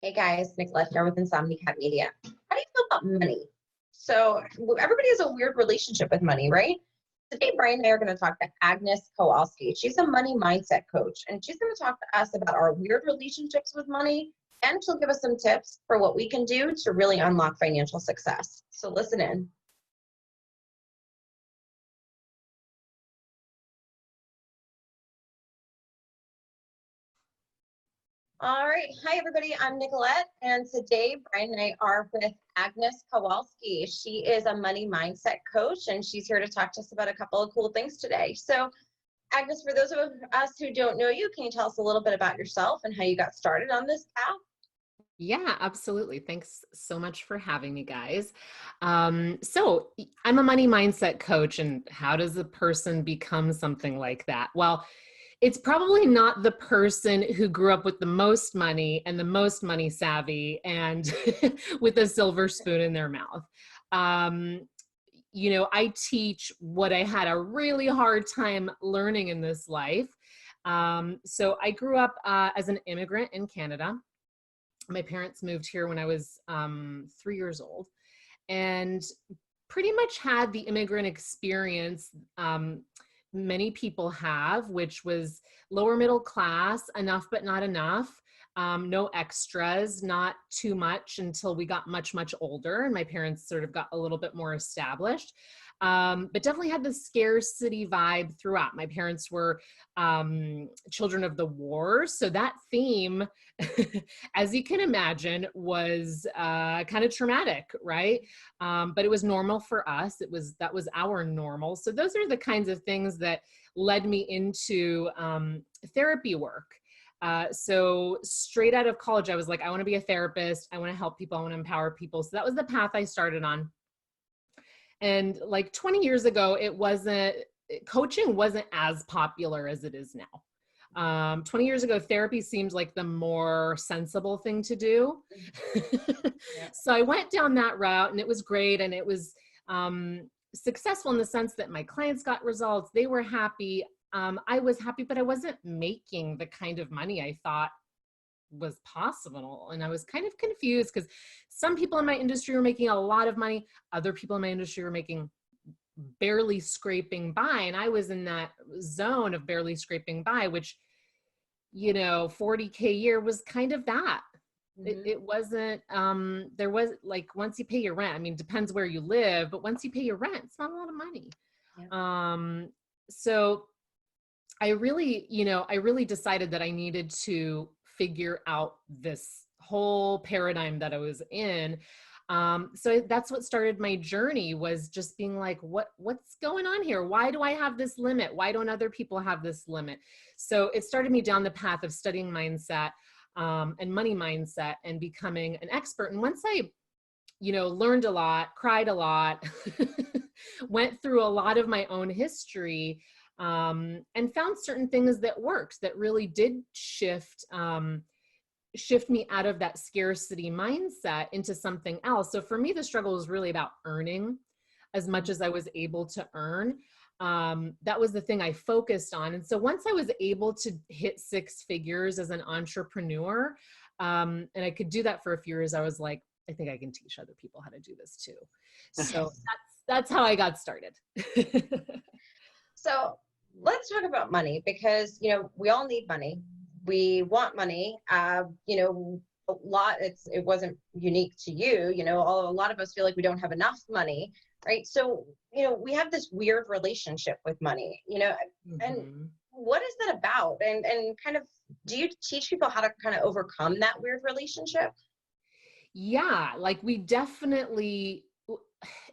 Hey guys, Nicolette here with Insomnicat Media. How do you feel about money? So everybody has a weird relationship with money, right? Today, Bryan and I are going to talk to Agnes Kowalski. She's a money mindset coach, and she's going to talk to us about our weird relationships with money, and she'll give us some tips for what we can do to really unlock financial success. So listen in. All right. Hi, everybody. I'm Nicolette, and today Bryan and I are with Agnes Kowalski. She is a money mindset coach, and she's here to talk to us about a couple of cool things today. So, Agnes, for those of us who don't know you, can you tell us a little bit about yourself and how you got started on this path? Yeah, absolutely. Thanks so much for having me, guys. So I'm a money mindset coach, and how does a person become something like that? Well, it's probably not the person who grew up with the most money and the most money savvy and with a silver spoon in their mouth. Um, I teach what I had a really hard time learning in this life. So I grew up as an immigrant in Canada. My parents moved here when I was 3 years old, and pretty much had the immigrant experience many people have, which was lower middle class, enough but not enough. No extras, not too much until we got much, much older, and my parents sort of got a little bit more established. But definitely had the scarcity vibe throughout. My parents were children of the war, so that theme, as you can imagine, was kind of traumatic, right? But it was normal for us. That was our normal. So those are the kinds of things that led me into therapy work. So straight out of college, I was like, I want to be a therapist. I want to help people. I want to empower people. So that was the path I started on. And like 20 years ago, coaching wasn't as popular as it is now. 20 years ago, therapy seemed like the more sensible thing to do. Yeah. So I went down that route, and it was great. And it was successful in the sense that my clients got results. They were happy. I was happy, but I wasn't making the kind of money I thought was possible. And I was kind of confused because some people in my industry were making a lot of money. Other people in my industry were making barely scraping by. And I was in that zone of barely scraping by, which, 40K a year was kind of that. It wasn't, there was like, once you pay your rent, I mean, depends where you live, but once you pay your rent, it's not a lot of money. Yeah. So I really decided that I needed to figure out this whole paradigm that I was in. So that's what started my journey, was just being like, what's going on here? Why do I have this limit? Why don't other people have this limit? So it started me down the path of studying mindset and money mindset and becoming an expert. And once I, learned a lot, cried a lot, went through a lot of my own history, and found certain things that worked, that really did shift me out of that scarcity mindset into something else. So for me, the struggle was really about earning as much as I was able to earn. That was the thing I focused on. And so once I was able to hit six figures as an entrepreneur, and I could do that for a few years, I was like, I think I can teach other people how to do this too. So that's how I got started. So let's talk about money because, we all need money. We want money. It wasn't unique to you, a lot of us feel like we don't have enough money, right? So, we have this weird relationship with money, and what is that about? And kind of, do you teach people how to kind of overcome that weird relationship? Yeah, like we definitely,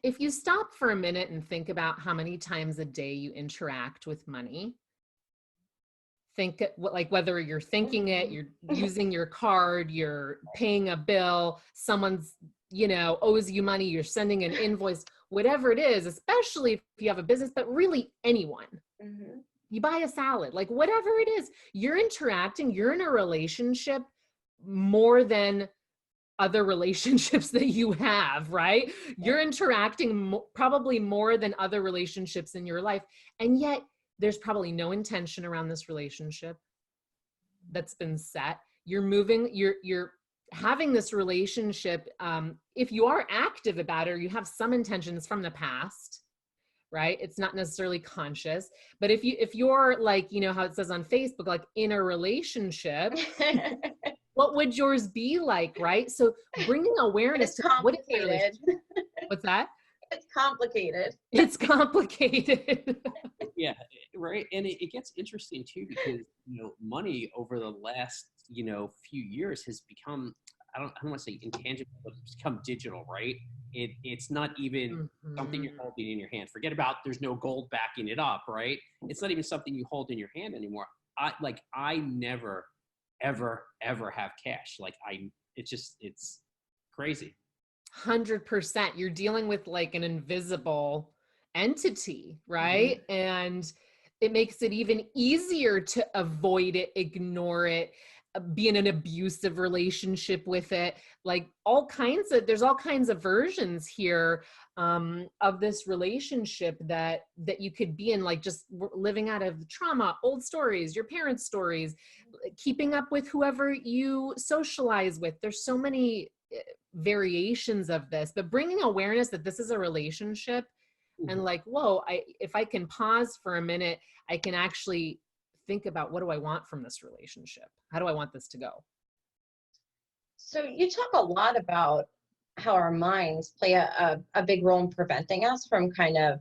if you stop for a minute and think about how many times a day you interact with money, think like whether you're thinking it, you're using your card, you're paying a bill, someone's, owes you money, you're sending an invoice, whatever it is, especially if you have a business, but really anyone. You buy a salad, like whatever it is, you're interacting, you're in a relationship more than other relationships that you have, right? You're interacting probably more than other relationships in your life. And yet there's probably no intention around this relationship that's been set. You're moving, you're having this relationship, if you are active about it, or you have some intentions from the past, right? It's not necessarily conscious, but if you're like, you know, how it says on Facebook, like in a relationship, what would yours be like, right? So bringing awareness It's to what is the complicated. relationship. What's that? It's complicated. It's complicated. Yeah, right. And it gets interesting too, because, you know, money over the last, you know, few years has become, I don't want to say intangible, but it's become digital, right? It's not even something you're holding in your hand. Forget about there's no gold backing it up, right? It's not even something you hold in your hand anymore. I never, ever, ever have cash. It's crazy. 100%. You're dealing with like an invisible entity, right? And it makes it even easier to avoid it, ignore it, be in an abusive relationship with it. Like there's all kinds of versions here of this relationship that you could be in, like just living out of trauma, old stories, your parents' stories, keeping up with whoever you socialize with. There's so many variations of this, but bringing awareness that this is a relationship and like, whoa, if I can pause for a minute, I can actually think about, what do I want from this relationship? How do I want this to go? So you talk a lot about how our minds play a big role in preventing us from kind of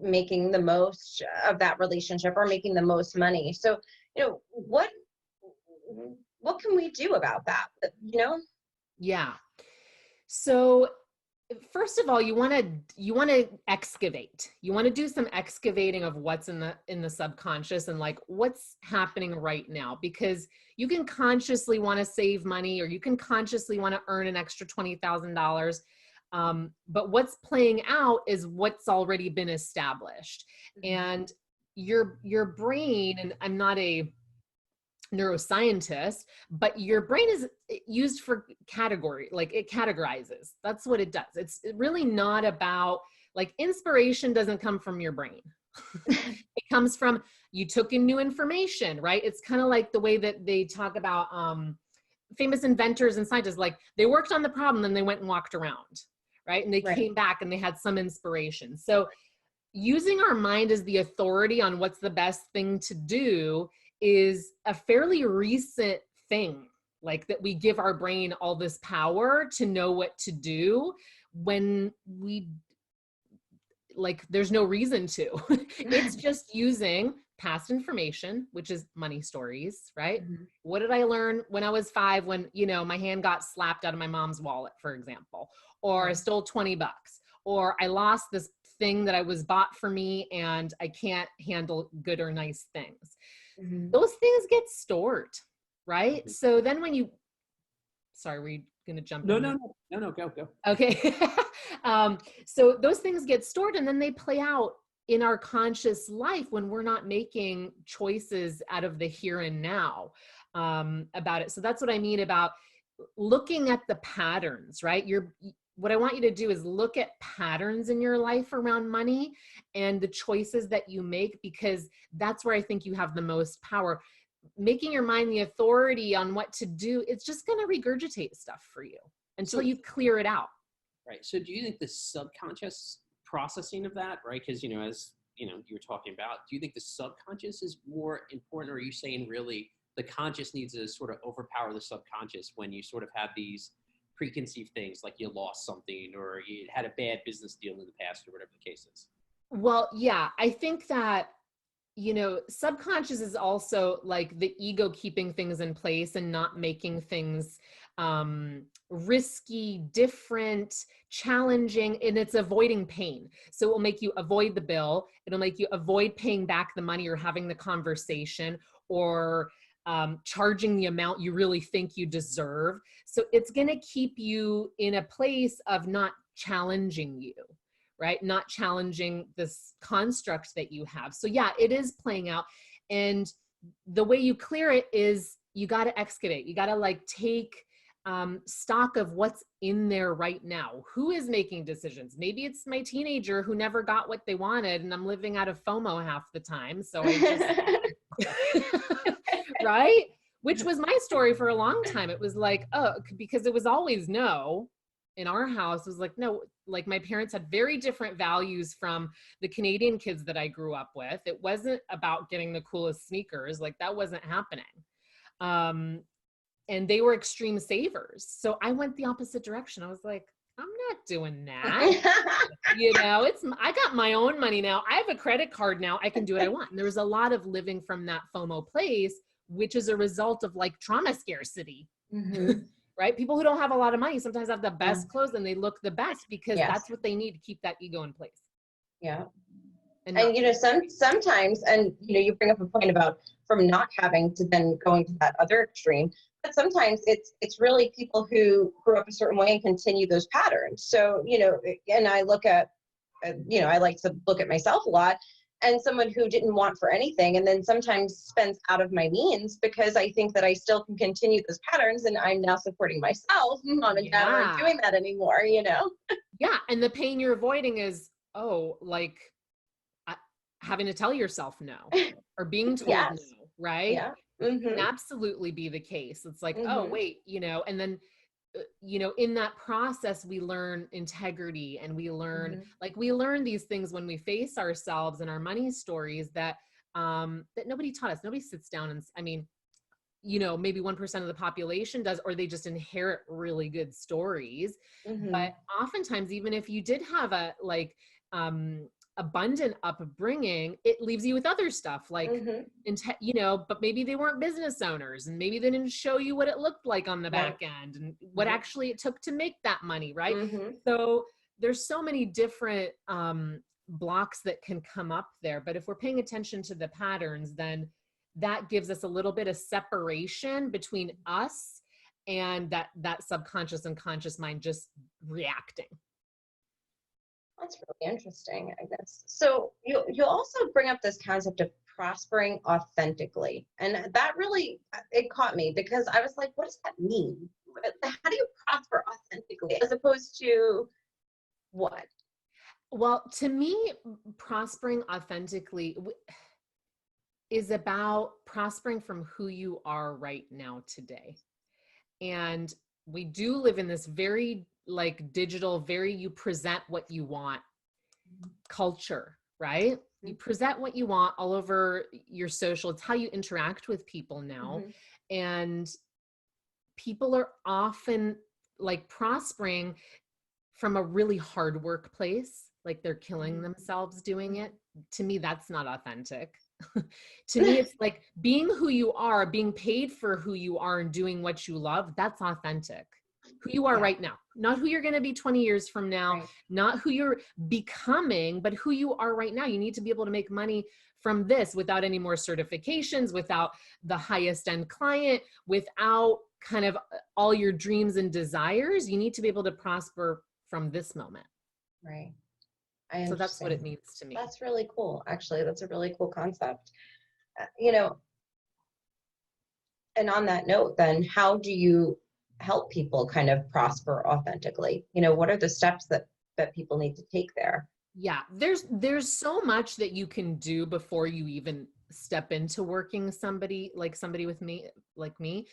making the most of that relationship or making the most money. So, you know, what can we do about that? You know? Yeah. So first of all, you want to excavate. You want to do some excavating of what's in the subconscious and like what's happening right now, because you can consciously want to save money, or you can consciously want to earn an extra $20,000. But what's playing out is what's already been established. And your brain, and I'm not a neuroscientist, but your brain is used for category, like it categorizes. That's what it does. It's really not about, like, inspiration doesn't come from your brain. It comes from, you took in new information, right? It's kind of like the way that they talk about famous inventors and scientists, like they worked on the problem, then they went and walked around, right? And they came back and they had some inspiration. So using our mind as the authority on what's the best thing to do is a fairly recent thing, like that we give our brain all this power to know what to do when we, like, there's no reason to. It's just using past information, which is money stories, right? What did I learn when I was 5 when, you know, my hand got slapped out of my mom's wallet, for example, or I stole $20, or I lost this thing that I was bought for me and I can't handle good or nice things. Those things get stored, right? So then when you, sorry, were you going to jump in? No, go. Okay. So those things get stored and then they play out in our conscious life when we're not making choices out of the here and now about it. So that's what I mean about looking at the patterns, right? What I want you to do is look at patterns in your life around money and the choices that you make, because that's where I think you have the most power. Making your mind the authority on what to do, it's just going to regurgitate stuff for you until you clear it out. Right. So do you think the subconscious processing of that, right? Because, you know, as you know, you were talking about, do you think the subconscious is more important, or are you saying really the conscious needs to sort of overpower the subconscious when you sort of have these preconceived things, like you lost something or you had a bad business deal in the past or whatever the case is? Well, yeah, I think that, you know, subconscious is also like the ego keeping things in place and not making things risky, different, challenging, and it's avoiding pain. So it will make you avoid the bill. It'll make you avoid paying back the money or having the conversation or charging the amount you really think you deserve. So it's going to keep you in a place of not challenging you, right? Not challenging this construct that you have. So yeah, it is playing out. And the way you clear it is you got to excavate. You got to like take stock of what's in there right now. Who is making decisions? Maybe it's my teenager who never got what they wanted and I'm living out of FOMO half the time. So I just, right? which was my story for a long time. It was like, oh, because it was always no. In our house, it was like, no, like my parents had very different values from the Canadian kids that I grew up with. It wasn't about getting the coolest sneakers. Like that wasn't happening. And they were extreme savers. So I went the opposite direction. I was like, I'm not doing that. I got my own money now. I have a credit card now. I can do what I want. And there was a lot of living from that FOMO place, which is a result of like trauma scarcity. Mm-hmm. Right? People who don't have a lot of money sometimes have the best clothes and they look the best because that's what they need to keep that ego in place. Yeah. And sometimes, and you bring up a point about from not having to then going to that other extreme, but sometimes it's really people who grew up a certain way and continue those patterns. So, and I look at, I like to look at myself a lot, and someone who didn't want for anything and then sometimes spends out of my means because I think that I still can continue those patterns and I'm now supporting myself. Mom and dad aren't doing that anymore, Yeah. And the pain you're avoiding is, having to tell yourself no or being told no, right? Yeah. Mm-hmm. Can absolutely be the case. It's like, oh, wait, and then, in that process, we learn integrity and we learn, we learn these things when we face ourselves and our money stories that nobody taught us. Nobody sits down and, maybe 1% of the population does, or they just inherit really good stories. But oftentimes, even if you did have a abundant upbringing, it leaves you with other stuff but maybe they weren't business owners and maybe they didn't show you what it looked like on the back end and what actually it took to make that money, right? So there's so many different blocks that can come up there, but if we're paying attention to the patterns, then that gives us a little bit of separation between us and that subconscious and conscious mind just reacting. That's really interesting, I guess. So you also bring up this concept of prospering authentically. And that really, it caught me because I was like, what does that mean? How do you prosper authentically as opposed to what? Well, to me, prospering authentically is about prospering from who you are right now today. And we do live in this very digital, you present what you want culture, right? You present what you want all over your social. It's how you interact with people now. And people are often prospering from a really hard workplace, they're killing themselves doing it. To me, that's not authentic. To me, it's like being who you are, being paid for who you are and doing what you love. That's authentic. Who you are right now, not who you're going to be 20 years from now, not who you're becoming, but who you are right now. You need to be able to make money from this without any more certifications, without the highest end client, without kind of all your dreams and desires. You need to be able to prosper from this moment. Right. So that's what it means to me. That's really cool. Actually, that's a really cool concept. And on that note, then how do you help people kind of prosper authentically? What are the steps that people need to take there? Yeah, there's so much that you can do before you even step into working somebody with me, like me.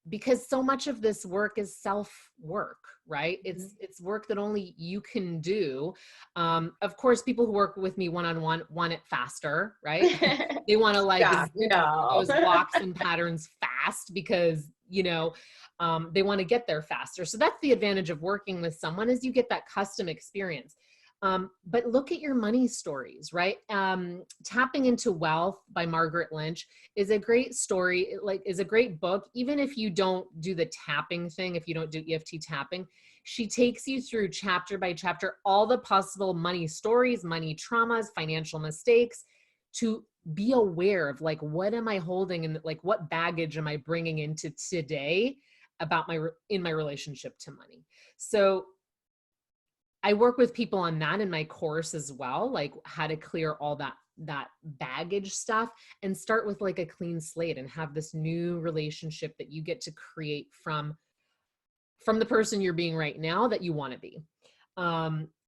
Because so much of this work is self-work, right? It's work that only you can do. Of course, people who work with me one-on-one want it faster, right? They want to those blocks and patterns fast because, they want to get there faster. So that's the advantage of working with someone is you get that custom experience. But look at your money stories, right? Tapping into Wealth by Margaret Lynch is a great story, is a great book. Even if you don't do the tapping thing, if you don't do EFT tapping, she takes you through chapter by chapter, all the possible money stories, money traumas, financial mistakes, to be aware of what am I holding and what baggage am I bringing into today about in my relationship to money. So I work with people on that in my course as well, how to clear all that baggage stuff and start with a clean slate and have this new relationship that you get to create from the person you're being right now that you want to be.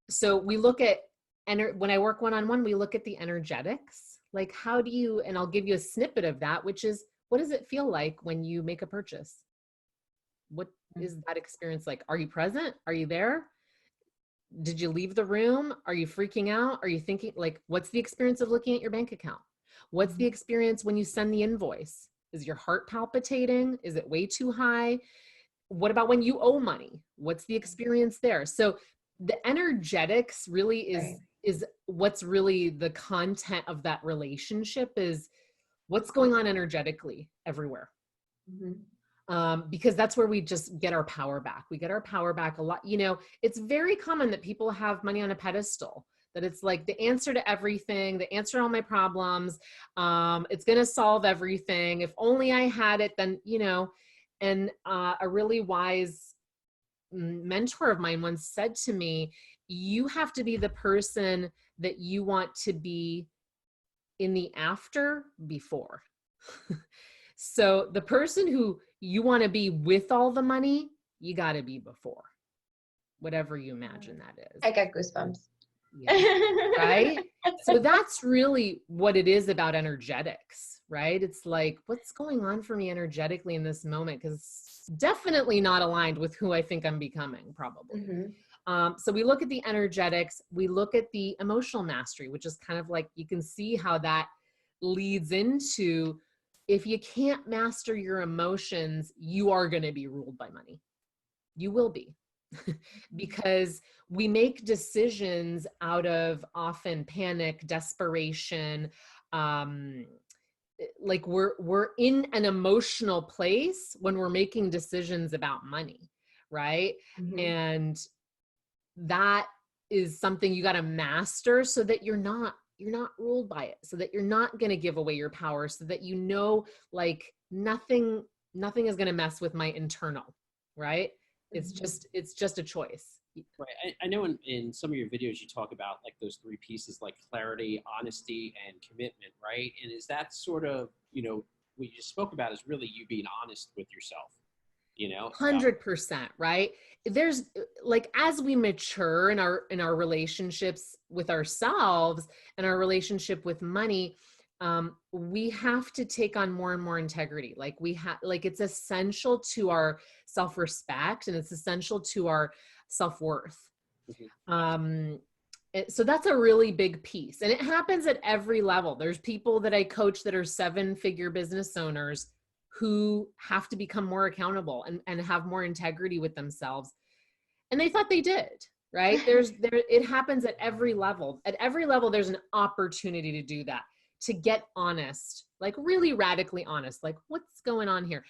So we look at, when I work one-on-one, we look at the energetics, how do you, and I'll give you a snippet of that, which is, what does it feel like when you make a purchase? What is that experience like? Are you present? Are you there? Did you leave the room? Are you freaking out? Are you thinking, like, what's the experience of looking at your bank account? What's the experience when you send the invoice? Is your heart palpitating? Is it way too high? What about when you owe money? What's the experience there? So the energetics really is what's really the content of that relationship, is what's going on energetically everywhere. Because that's where we just get our power back. We get our power back a lot. You know, it's very common that people have money on a pedestal, that it's like the answer to everything, the answer to all my problems. It's going to solve everything. If only I had it, then, you know. And a really wise mentor of mine once said to me, you have to be the person that you want to be in the after before. So the person who you want to be with all the money, you got to be before, whatever you imagine that is. I got goosebumps. Yeah. Right? So that's really what it is about energetics, right? It's like, what's going on for me energetically in this moment? Because it's definitely not aligned with who I think I'm becoming, probably. So we look at the energetics, we look at the emotional mastery, which is kind of like, you can see how that leads into, if you can't master your emotions, you are going to be ruled by money. You will be. Because we make decisions out of often panic, desperation, like we're in an emotional place when we're making decisions about money, right? And that is something you got to master, so that you're not ruled by it, so that you're not going to give away your power, so that, you know, like nothing is going to mess with my internal, right? It's just a choice. Right. I know in some of your videos you talk about like those three pieces, like clarity, honesty, and commitment, right? And is that sort of, you know, what you just spoke about is really you being honest with yourself, you know? 100%, right? There's like, as we mature in our relationships with ourselves and our relationship with money, we have to take on more and more integrity. Like it's essential to our self-respect, and it's essential to our self-worth. So that's a really big piece, and it happens at every level. There's people that I coach that are 7-figure business owners who have to become more accountable and have more integrity with themselves. And they thought they did, right? It happens at every level. At every level, there's an opportunity to do that, to get honest, like really radically honest, like what's going on here?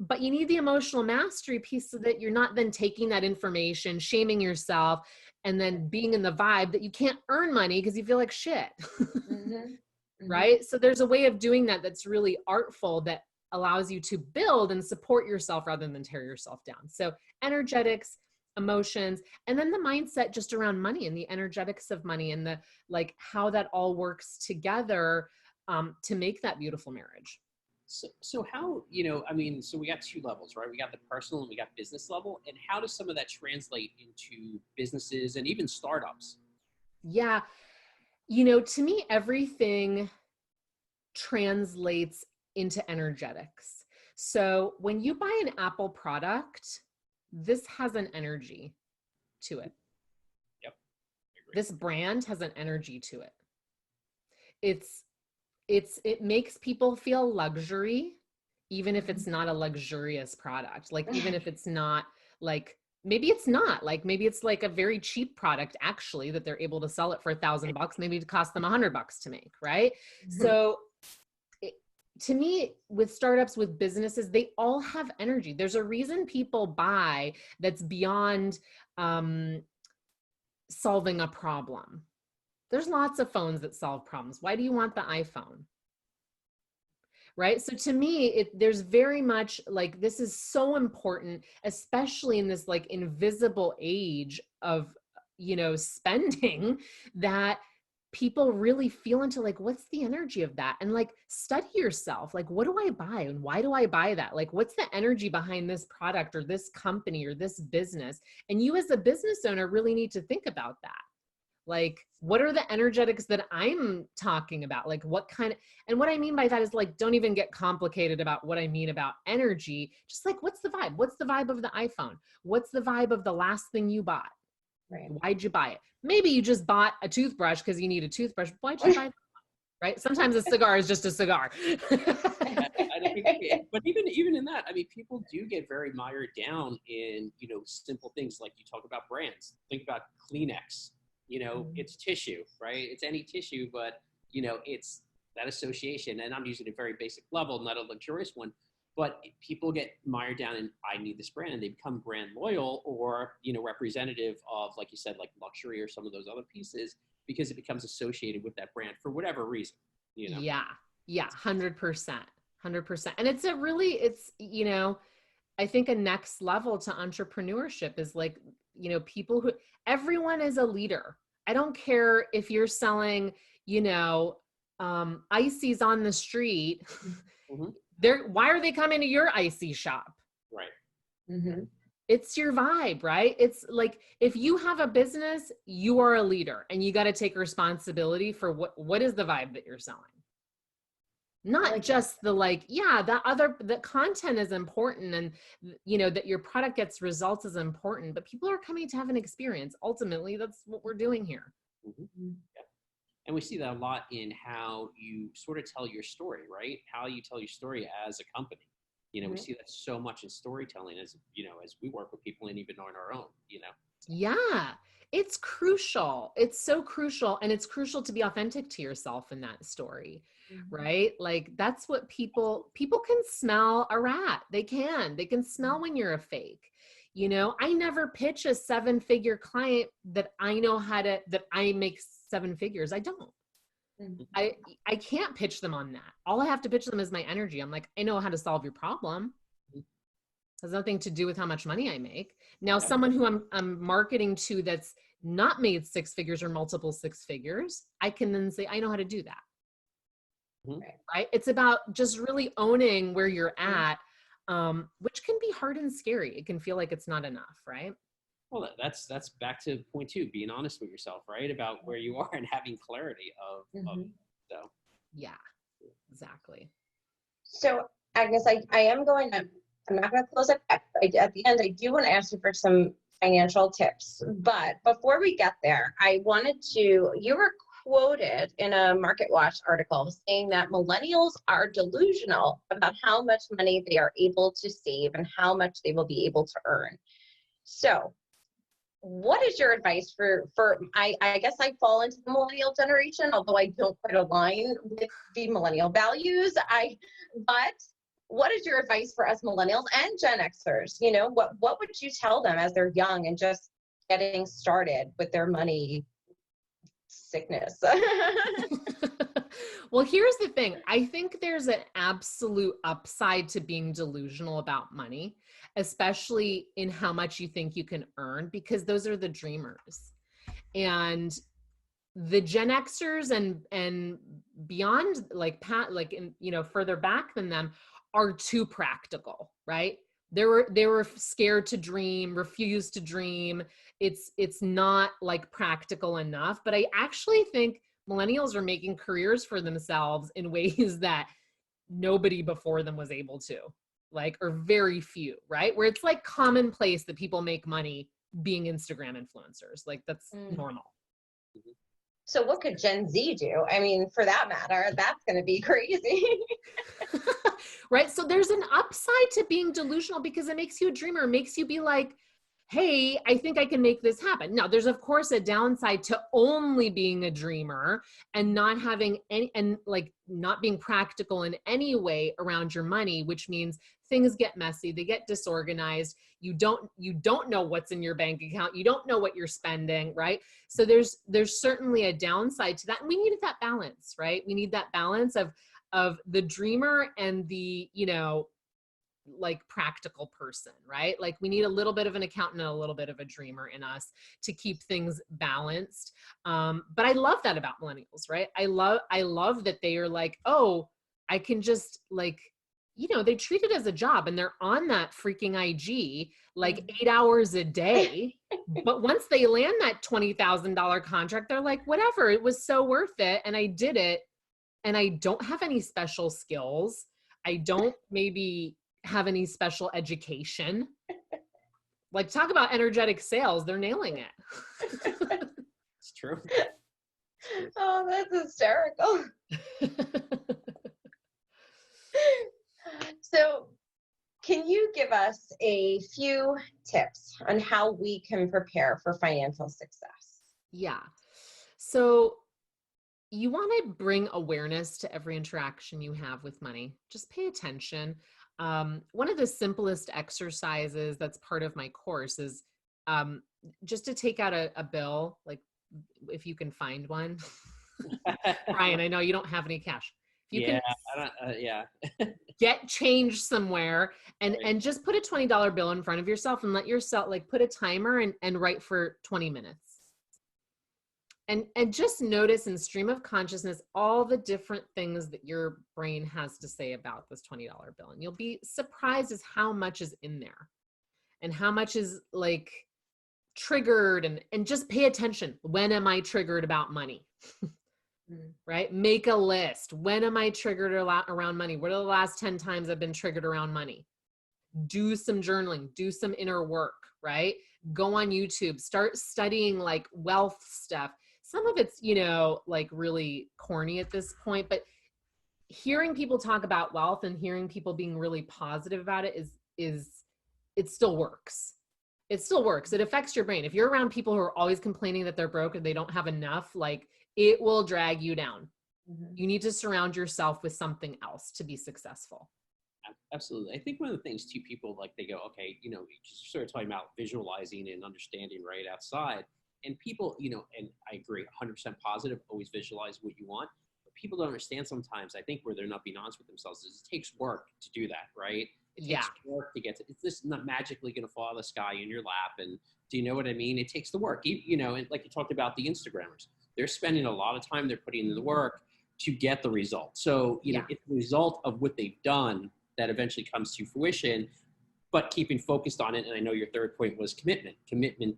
But you need the emotional mastery piece, so that you're not then taking that information, shaming yourself, and then being in the vibe that you can't earn money because you feel like shit. Right? So there's a way of doing that that's really artful, that allows you to build and support yourself rather than tear yourself down. So energetics, emotions, and then the mindset just around money and the energetics of money, and the, like, how that all works together to make that beautiful marriage. So how, you know, I mean, so we got two levels, right? We got the personal and we got business level. And how does some of that translate into businesses and even startups? Yeah. You know, to me, everything translates into energetics. So when you buy an Apple product, this has an energy to it. Yep. I agree. This brand has an energy to it. It makes people feel luxury, even if it's not a luxurious product. Like, even if it's not like, maybe it's not like, maybe it's like a very cheap product actually, that they're able to sell it for $1,000. Maybe it costs them $100 to make, right? So to me, with startups, with businesses, they all have energy. There's a reason people buy that's beyond solving a problem. There's lots of phones that solve problems. Why do you want the iPhone? Right? So to me, there's very much like, this is so important, especially in this like invisible age of, you know, spending, that people really feel into like, what's the energy of that? And like, study yourself. Like, what do I buy and why do I buy that? Like, what's the energy behind this product or this company or this business? And you as a business owner really need to think about that. Like, what are the energetics that I'm talking about? Like and what I mean by that is like, don't even get complicated about what I mean about energy. Just like, what's the vibe? What's the vibe of the iPhone? What's the vibe of the last thing you bought? Right. Why'd you buy it? Maybe you just bought a toothbrush because you need a toothbrush. Why'd you buy that? Right? Sometimes a cigar is just a cigar. But even in that, I mean, people do get very mired down in, simple things like you talk about brands. Think about Kleenex. It's tissue, right? It's any tissue, but it's that association. And I'm using a very basic level, not a luxurious one. But people get mired down in, I need this brand, and they become brand loyal or, representative of, like you said, like luxury or some of those other pieces, because it becomes associated with that brand for whatever reason, Yeah. 100%. 100%. And I think a next level to entrepreneurship is like, everyone is a leader. I don't care if you're selling, ices on the street. Mm-hmm. Why are they coming to your icy shop? Right. Mm-hmm. It's your vibe, right? It's like, if you have a business, you are a leader and you got to take responsibility for what is the vibe that you're selling. Not like just the content is important, and that your product gets results is important, but people are coming to have an experience. Ultimately, that's what we're doing here. Mm-hmm. Yeah. And we see that a lot in how you sort of tell your story, right? How you tell your story as a company. We see that so much in storytelling as we work with people and even on our own, Yeah, it's crucial. It's so crucial. And it's crucial to be authentic to yourself in that story, right? Like, that's what people can smell a rat. They can smell when you're a fake. I never pitch a 7-figure client that I make 7 figures. I don't. I can't pitch them on that. All I have to pitch them is my energy. I'm like, I know how to solve your problem. It has nothing to do with how much money I make. Now, someone who I'm marketing to that's not made 6 figures or multiple 6 figures, I can then say, I know how to do that. Right? It's about just really owning where you're at, which can be hard and scary. It can feel like it's not enough, right? Well, that's back to point 2, being honest with yourself, right? About where you are and having clarity of so. Yeah, exactly. So, Agnes, I'm not going to close it at the end. I do want to ask you for some financial tips, but before we get there, you were quoted in a Market Watch article saying that millennials are delusional about how much money they are able to save and how much they will be able to earn. So, what is your advice for I guess I fall into the millennial generation, although I don't quite align with the millennial values. But what is your advice for us millennials and Gen Xers? What would you tell them as they're young and just getting started with their money sickness? Well, here's the thing. I think there's an absolute upside to being delusional about money, especially in how much you think you can earn, because those are the dreamers. And the Gen Xers and beyond, further back than them, are too practical, right? They were scared to dream, refused to dream. It's not like practical enough. But I actually think millennials are making careers for themselves in ways that nobody before them was able to, or very few, right? Where it's like commonplace that people make money being Instagram influencers. Like, that's normal. So what could Gen Z do? I mean, for that matter, that's going to be crazy. Right? So there's an upside to being delusional because it makes you a dreamer. It makes you be like, hey, I think I can make this happen. Now, there's of course a downside to only being a dreamer and not having not being practical in any way around your money, which means things get messy, they get disorganized. You don't know what's in your bank account. You don't know what you're spending, right? So there's certainly a downside to that. And we need that balance, right? We need that balance of the dreamer and the, practical person, right? Like, we need a little bit of an accountant and a little bit of a dreamer in us to keep things balanced. But I love that about millennials, right? I love that they are like, oh, I can just they treat it as a job, and they're on that freaking IG like 8 hours a day. But once they land that $20,000 contract, they're like, whatever, it was so worth it. And I did it. And I don't have any special skills. I don't maybe have any special education. Like, talk about energetic sales. They're nailing it. It's true. Oh, that's hysterical. So, can you give us a few tips on how we can prepare for financial success? Yeah. So you want to bring awareness to every interaction you have with money. Just pay attention. One of the simplest exercises that's part of my course is just to take out a bill, like if you can find one. Bryan, I know you don't have any cash. If you can get change somewhere and just put a $20 bill in front of yourself and let yourself like put a timer and write for 20 minutes. And just notice in stream of consciousness all the different things that your brain has to say about this $20 bill. And you'll be surprised as how much is in there and how much is like triggered, and just pay attention. When am I triggered about money? Right? Make a list. When am I triggered around money? What are the last 10 times I've been triggered around money? Do some journaling, do some inner work, right? Go on YouTube, start studying like wealth stuff. Some of it's, like really corny at this point, but hearing people talk about wealth and hearing people being really positive about it it still works. It still works. It affects your brain. If you're around people who are always complaining that they're broke and they don't have enough, like it will drag you down. You need to surround yourself with something else to be successful. Absolutely. I think one of the things too, people like, they go, okay, you just sort of talking about visualizing and understanding right outside. And people, and I agree, 100% positive, always visualize what you want. But people don't understand sometimes, I think, where they're not being honest with themselves, is it takes work to do that, right? It takes work to get to, it's just not magically going to fall out of the sky in your lap. And do you know what I mean? It takes the work, and like you talked about the Instagrammers, they're spending a lot of time, they're putting in the work to get the result. So, it's the result of what they've done that eventually comes to fruition, but keeping focused on it. And I know your third point was commitment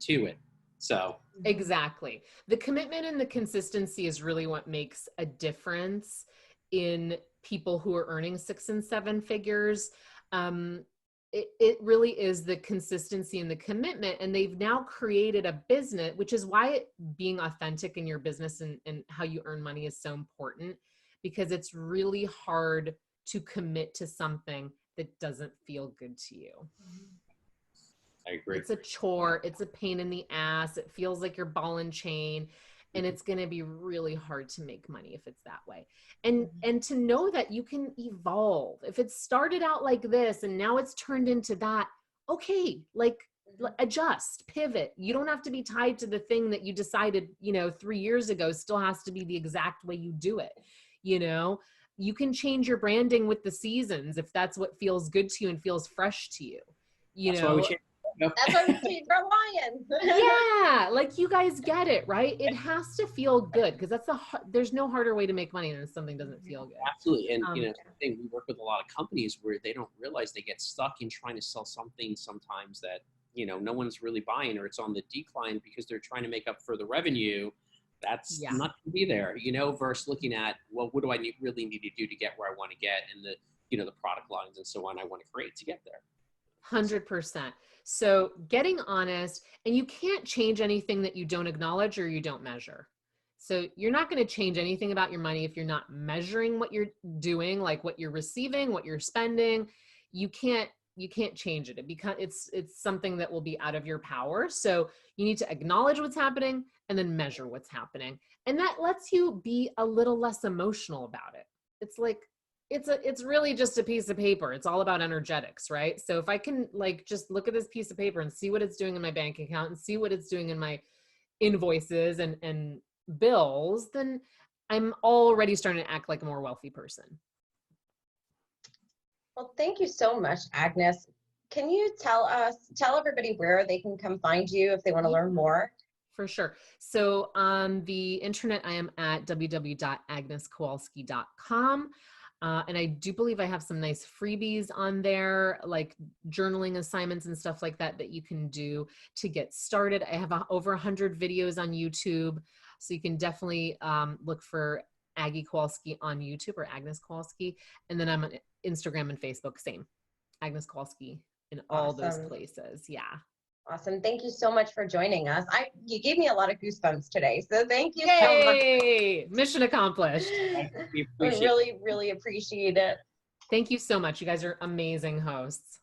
to it. So exactly. The commitment and the consistency is really what makes a difference in people who are earning 6 and 7 figures. It really is the consistency and the commitment. And they've now created a business, which is why being authentic in your business and how you earn money is so important, because it's really hard to commit to something that doesn't feel good to you. I agree. It's a chore. It's a pain in the ass. It feels like you're ball and chain, and it's going to be really hard to make money if it's that way. And to know that you can evolve. If it started out like this and now it's turned into that, okay, like adjust, pivot. You don't have to be tied to the thing that you decided, 3 years ago still has to be the exact way you do it. You can change your branding with the seasons if that's what feels good to you and feels fresh to you. That's why we change. That's why we changed our lion. Yeah, like you guys get it, right? It has to feel good, because there's no harder way to make money than something doesn't feel good. Absolutely. And we work with a lot of companies where they don't realize they get stuck in trying to sell something sometimes that no one's really buying, or it's on the decline because they're trying to make up for the revenue. That's not going to be there, versus looking at, well, what do I really need to do to get where I want to get, and the product lines and so on I want to create to get there. 100%. So getting honest, and you can't change anything that you don't acknowledge or you don't measure. So you're not going to change anything about your money if you're not measuring what you're doing, like what you're receiving, what you're spending. You can't change it. It's something that will be out of your power. So you need to acknowledge what's happening and then measure what's happening. And that lets you be a little less emotional about it. It's like, it's really just a piece of paper. It's all about energetics, right? So if I can just look at this piece of paper and see what it's doing in my bank account and see what it's doing in my invoices and bills, then I'm already starting to act like a more wealthy person. Well, thank you so much, Agnes. Can you tell everybody where they can come find you if they want to learn more? For sure. So on the internet, I am at www.agneskowalski.com. And I do believe I have some nice freebies on there, like journaling assignments and stuff like that, that you can do to get started. I have over 100 videos on YouTube. So you can definitely look for Aggie Kowalski on YouTube, or Agnes Kowalski. And then I'm on Instagram and Facebook, same. Agnes Kowalski in all those places. Yeah. Awesome. Thank you so much for joining us. You gave me a lot of goosebumps today. So thank you Yay! So much. Mission accomplished. We really, really appreciate it. Thank you so much. You guys are amazing hosts.